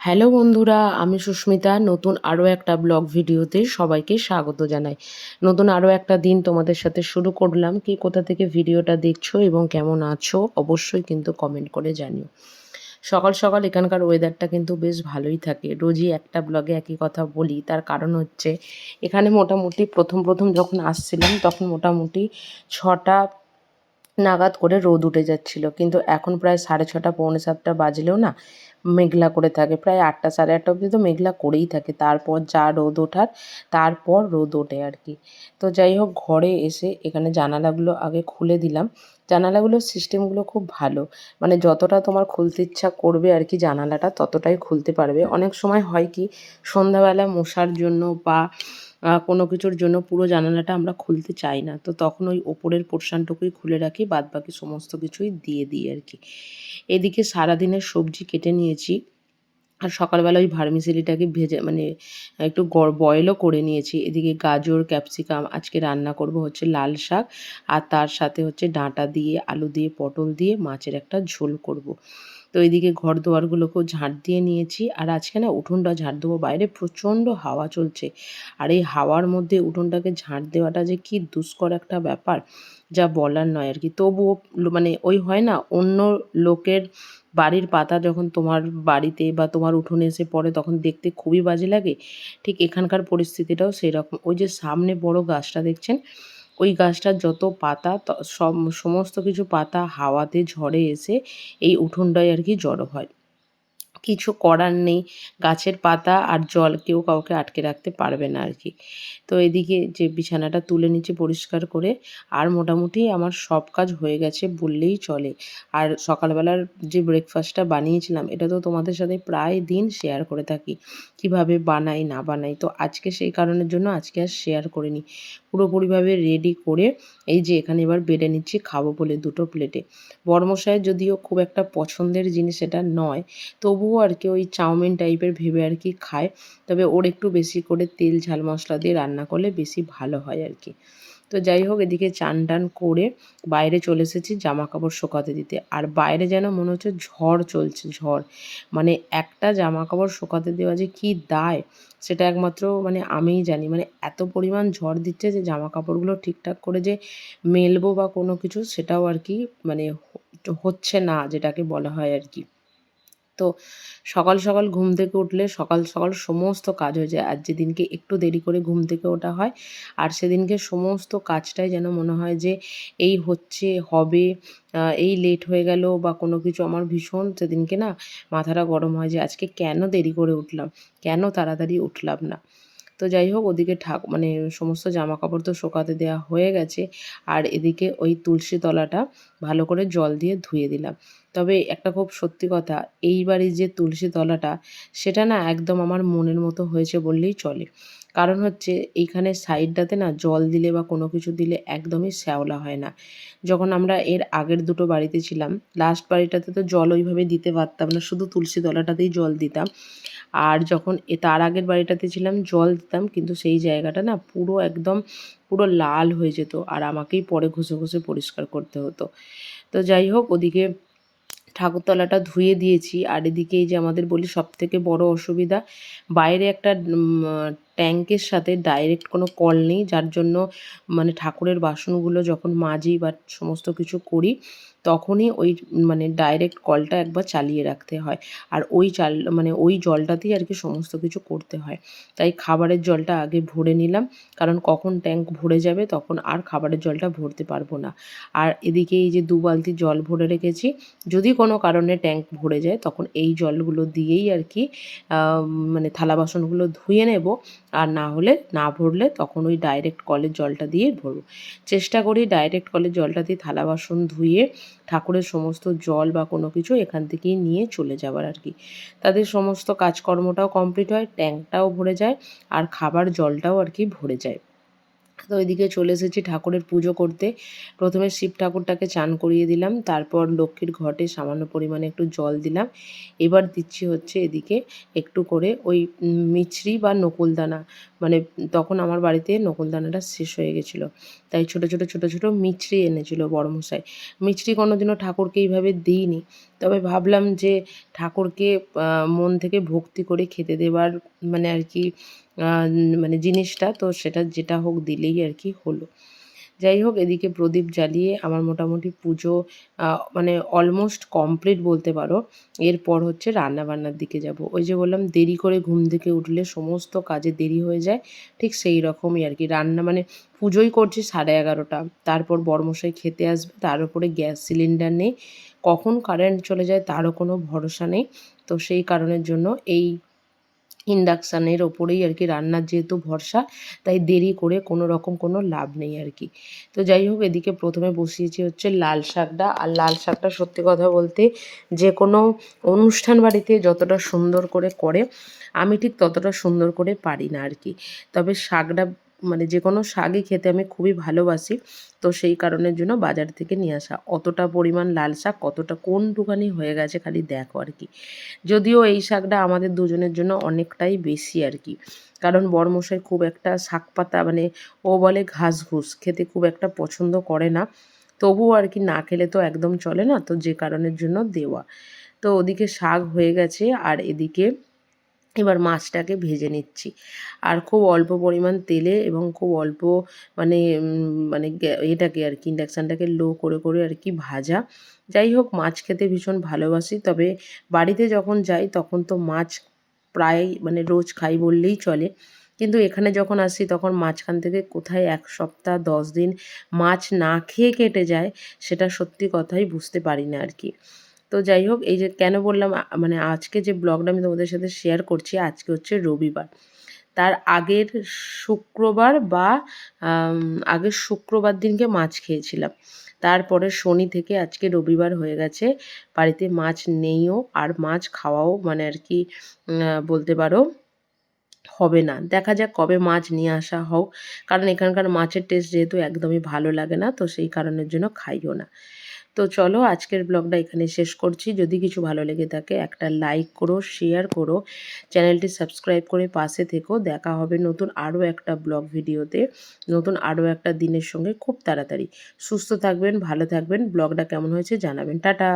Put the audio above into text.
Hello বন্ধুরা, আমি সুস্মিতা। নতুন আরও একটা ব্লগ ভিডিওতে সবাইকে স্বাগত জানাই। নতুন আরও একটা দিন তোমাদের সাথে শুরু করলাম। কে কোথা থেকে ভিডিওটা দেখছো এবং কেমন আছো অবশ্যই কিন্তু কমেন্ট করে জানিও। সকাল সকাল এখানকার ওয়েদারটা কিন্তু বেশ ভালোই থাকে। রোজই একটা ব্লগে একই কথা বলি, তার কারণ হচ্ছে এখানে মোটামুটি প্রথম যখন আসছিলাম তখন মোটামুটি 6টা নাগাদ করে রোদ উঠে যাচ্ছিল, কিন্তু এখন প্রায় 6:30 পৌনে 7টা বাজলেও না মেঘলা করে থাকে। প্রায় 8টা সাড়ে 8টা অবধি তো মেঘলা করেই থাকে, তারপর যা রোদ ওঠার তারপর রোদ ওঠে আর কি। তো যাই হোক, ঘরে এসে এখানে জানালাগুলো আগে খুলে দিলাম। জানালাগুলোর সিস্টেমগুলো খুব ভালো, মানে যতটা তোমার খুলতে ইচ্ছা করবে আর কি জানালাটা ততটাই খুলতে পারবে। অনেক সময় হয় কি, সন্ধ্যাবেলা মশার জন্য বা কোনো কিছুর জন্য পুরো জানালাটা আমরা খুলতে চাই না, তো তখন ওই ওপরের পোর্শনটুকুই খুলে রাখি, বাদবাকি সমস্ত কিছুই দিয়ে দিই আর কি। এদিকে সারাদিনের সবজি কেটে নিয়েছি, আর সকালবেলা ওই ভার্মিসেলিটাকে ভেজে মানে একটু বয়েলও করে নিয়েছি। এদিকে গাজর ক্যাপসিকাম আজকে রান্না করব হচ্ছে লাল শাক, আর তার সাথে হচ্ছে ডাঁটা দিয়ে আলু দিয়ে পটল দিয়ে মাছের একটা ঝোল করব। তো এইদিকে ঘর দুয়ারগুলোকেও ঝাঁট দিয়ে নিয়েছি, আর আজকে না উঠোনটা ঝাঁট দেবো। বাইরে প্রচণ্ড হাওয়া চলছে, আর এই হাওয়ার মধ্যে উঠোনটাকে ঝাঁট দেওয়াটা যে কী দুষ্কর একটা ব্যাপার, যা বলার নয় আর কি। তবুও মানে ওই হয় না, অন্য লোকের বাড়ির পাতা যখন তোমার বাড়িতে বা তোমার উঠোনে এসে পড়ে তখন দেখতে খুবই বাজে লাগে। ঠিক এখানকার পরিস্থিতিটাও সেরকম। ওই যে সামনে বড় গাছটা দেখছেন, ওই গাছটার যত পাতা সমস্ত কিছু পাতা হাওয়াতে ঝড়ে এসে এই উঠোনটায় আর কি জড়ো হয়। কিছু করার নেই, গাছের পাতা আর জল কেউ কাউকে আটকে রাখতে পারবে না আর কি। তো এদিকে যে বিছানাটা তুলে নিচে পরিষ্কার করে, আর মোটামুটি আমার সব কাজ হয়ে গেছে বললেই চলে। আর সকালবেলার যে ব্রেকফাস্টটা বানিয়েছিলাম এটা তো তোমাদের সাথে প্রায় দিন শেয়ার করে থাকি, কিভাবে বানাই না বানাই। তো আজকে সেই কারণের জন্য আজকে আর শেয়ার করিনি। পুরোপুরিভাবে রেডি করে এই যে এখানে এবার বেড়ে নিচ্ছি খাবো বলে 2টো প্লেটে। বড়মশাইয়ের যদিও খুব একটা পছন্দের জিনিস এটা নয়, তবুও আর কি ওই চাউমিন টাইপের ভেবে আর কি খায়। তবে ওর একটু বেশি করে তেল ঝাল মশলা দিয়ে রান্না করলে বেশি ভালো হয় আর কি। তো যাই হোক, এদিকে চান টান করে বাইরে চলে এসেছি জামাকাপড় শুকাতে দিতে। আর বাইরে যেন মনে হচ্ছে ঝড় চলছে, ঝড়। মানে একটা জামাকাপড় শুকাতে দেওয়া যে কী দায় সেটা একমাত্র মানে আমিই জানি। মানে এত পরিমাণ ঝড় দিচ্ছে যে জামাকাপড়গুলো ঠিকঠাক করে যে মেলবো বা কোনো কিছু সেটাও আর কি মানে হচ্ছে না, যেটাকে বলা হয় আর কি। তো সকাল সকাল ঘুম থেকে উঠলে সকাল সকাল সমস্ত কাজ হয়ে যায়। আর যেদিনকে একটু দেরি করে ঘুম থেকে ওঠা হয়, আর সেদিনকে সমস্ত কাজটাই যেন মনে হয় যে এই হচ্ছে, হবে, এই লেট হয়ে গেল বা কোনো কিছু। আমার ভীষণ সেদিনকে না মাথাটা গরম হয় যে আজকে কেন দেরি করে উঠলাম, কেন তাড়াতাড়ি উঠলাম না। তো যাই হোক, ওদিকে মানে সমস্ত জামাকাপড় তো শুকাতে দেওয়া হয়ে গেছে, আর এদিকে ওই তুলসী তলাটা ভালো করে জল দিয়ে ধুয়ে দিলাম। তবে একটা খুব সত্যি কথা, এই বাড়ির যে তুলসী তলাটা সেটা না একদম আমার মনের মতো হয়েছে বললেই চলে। কারণ হচ্ছে এইখানে সাইডটাতে না জল দিলে বা কোনো কিছু দিলে একদমই শ্যাওলা হয় না। যখন আমরা এর আগের 2টো বাড়িতে ছিলাম, লাস্ট বাড়িটাতে তো জল ওইভাবে দিতে পারতাম না, শুধু তুলসী তলাটাতেই জল দিতাম। আর যখন তার আগের বাড়িটাতে ছিলাম জল দিতাম, কিন্তু সেই জায়গাটা না পুরো একদম পুরো লাল হয়ে যেত, আর আমাকেই পরে ঘষে ঘষে পরিষ্কার করতে হতো। তো যাই হোক, ওদিকে ঠাকুরতলাটা ধুয়ে দিয়েছি। আর এদিকে এই যে আমাদের বলি সবথেকে বড় অসুবিধা, বাইরে একটা ট্যাঙ্কের সাথে ডাইরেক্ট কোনো কল নেই, যার জন্য মানে ঠাকুরের বাসনগুলো যখন মাজি বা সমস্ত কিছু করি তখনই ওই মানে ডাইরেক্ট কলটা একবার চালিয়ে রাখতে হয়। আর ওই মানে ওই জলটাতেই আর কি সমস্ত কিছু করতে হয়। তাই খাবারের জলটা আগে ভরে নিলাম, কারণ কখন ট্যাঙ্ক ভরে যাবে তখন আর খাবারের জলটা ভরতে পারবো না। আর এদিকে এই যে 2 বালতি জল ভরে রেখেছি, যদি কোনো কারণে ট্যাঙ্ক ভরে যায় তখন এই জলগুলো দিয়েই আর কি মানে থালা বাসনগুলো ধুয়ে নেব। আর না হলে না ভরলে তখন ওই ডাইরেক্ট কলের জলটা দিয়েই ভরবো। চেষ্টা করি ডাইরেক্ট কলের জলটা দিয়ে থালা বাসন ধুয়ে ঠাকুরের সমস্ত জল বা কোনো কিছু এখান থেকেই নিয়ে চলে যাবার আর কি। তাদের সমস্ত কাজকর্মটাও কমপ্লিট হয়, ট্যাঙ্কটাও ভরে যায়, আর খাবার জলটাও আর কি ভরে যায়। তো ওইদিকে চলে এসেছি ঠাকুরের পুজো করতে। প্রথমে শিব ঠাকুরটাকে চান করিয়ে দিলাম, তারপর লক্ষ্মীর ঘটে সামান্য পরিমাণে একটু জল দিলাম। এবার দিচ্ছি হচ্ছে এদিকে একটু করে ওই মিছরি বা নকুলদানা, মানে তখন আমার বাড়িতে নকুলদানাটা শেষ হয়ে গেছিলো, তাই ছোটো ছোটো মিছরি এনেছিল বড়মশাই। মিছরি কোনোদিনও ঠাকুরকে এইভাবে দিইনি, তবে ভাবলাম যে ঠাকুরকে মন থেকে ভক্তি করে খেতে দেবার মানে আর কি মানে জিনিসটা, তো সেটা যেটা হোক দিলেই আর কি হলো। যাই হোক, এদিকে প্রদীপ জ্বালিয়ে আমার মোটামুটি পুজো মানে অলমোস্ট কমপ্লিট বলতে পারো। এরপর হচ্ছে রান্নাবান্নার দিকে যাব। ওই যে বললাম দেরি করে ঘুম থেকে উঠলে সমস্ত কাজে দেরি হয়ে যায়, ঠিক সেই রকমই আর কি। রান্না মানে পুজোই করছি 11:30, তারপর বরমশাই খেতে আসবে, তার উপরে গ্যাস সিলিন্ডার নেই, কখন কারেন্ট চলে যায় তারও কোনো ভরসা নেই। তো সেই কারণের জন্য এই ইন্ডাকশানের ওপরেই আর কি রান্নার যেহেতু ভরসা, তাই দেরি করে কোনো রকম কোনো লাভ নেই আর কি। তো যাই হোক, এদিকে প্রথমে বসিয়েছি হচ্ছে লাল শাকটা। আর লাল শাকটা সত্যি কথা বলতে যে কোনো অনুষ্ঠান বাড়িতে যতটা সুন্দর করে আমি ঠিক ততটা সুন্দর করে পারি না আর কি। তবে শাকটা মানে যে কোনো শাকই খেতে আমি খুবই ভালোবাসি, তো সেই কারণের জন্য বাজার থেকে নিয়ে আসা। অতটা পরিমাণ লাল শাক কতটা কোনটুখানি হয়ে গেছে খালি দেখো আর কি। যদিও এই শাকটা আমাদের দুজনের জন্য অনেকটাই বেশি আর কি, কারণ বড়মশাই খুব একটা শাক পাতা মানে ও বলে ঘাস ঘুষ খেতে খুব একটা পছন্দ করে না, তবুও আর কি না খেলে তো একদম চলে না, তো যে কারণের জন্য দেওয়া। তো ওদিকে শাক হয়ে গেছে, আর এদিকে এবার মাছটাকে ভেজে নিচ্ছি। আর খুব অল্প পরিমাণ তেলে এবং খুব অল্প মানে মানে এটাকে আর কি ইন্ডাকশানটাকে লো করে আর কি ভাজা। যাই হোক, মাছ খেতে ভীষণ ভালোবাসি, তবে বাড়িতে যখন যাই তখন তো মাছ প্রায় মানে রোজ খাই বললেই চলে। কিন্তু এখানে যখন আসি তখন মাঝখান থেকে কোথায় 1 সপ্তাহ 10 দিন মাছ না খেয়ে কেটে যায়, সেটা সত্যি কথাই বুঝতে পারি না আর কি। তো যাই হোক, এই যে কেন বললাম মানে আজকে যে ব্লগটা আমি তোমাদের সাথে শেয়ার করছি, আজকে হচ্ছে রবিবার। তার আগের শুক্রবার বা আগের শুক্রবার দিনকে মাছ খেয়েছিলাম। তারপরে শনি থেকে আজকে রবিবার হয়ে গেছে, বাড়িতে মাছ নেইও, আর মাছ খাওয়াও মানে আর কি বলতে পারো হবে না। দেখা যাক কবে মাছ নিয়ে আসা হোক, কারণ এখানকার মাছের টেস্ট যেহেতু একদমই ভালো লাগে না, তো সেই কারণের জন্য খাইও না। তো চলো, আজকের ব্লগটা এখানে শেষ করছি। যদি কিছু ভালো লেগে থাকে একটা লাইক করো, শেয়ার করো, চ্যানেলটি সাবস্ক্রাইব করে পাশে থেকো। দেখা হবে নতুন আরও একটা ব্লগ ভিডিওতে, নতুন আরও একটা দিনের সঙ্গে খুব তাড়াতাড়ি। সুস্থ থাকবেন, ভালো থাকবেন, ব্লগটা কেমন হয়েছে জানাবেন। টাটা।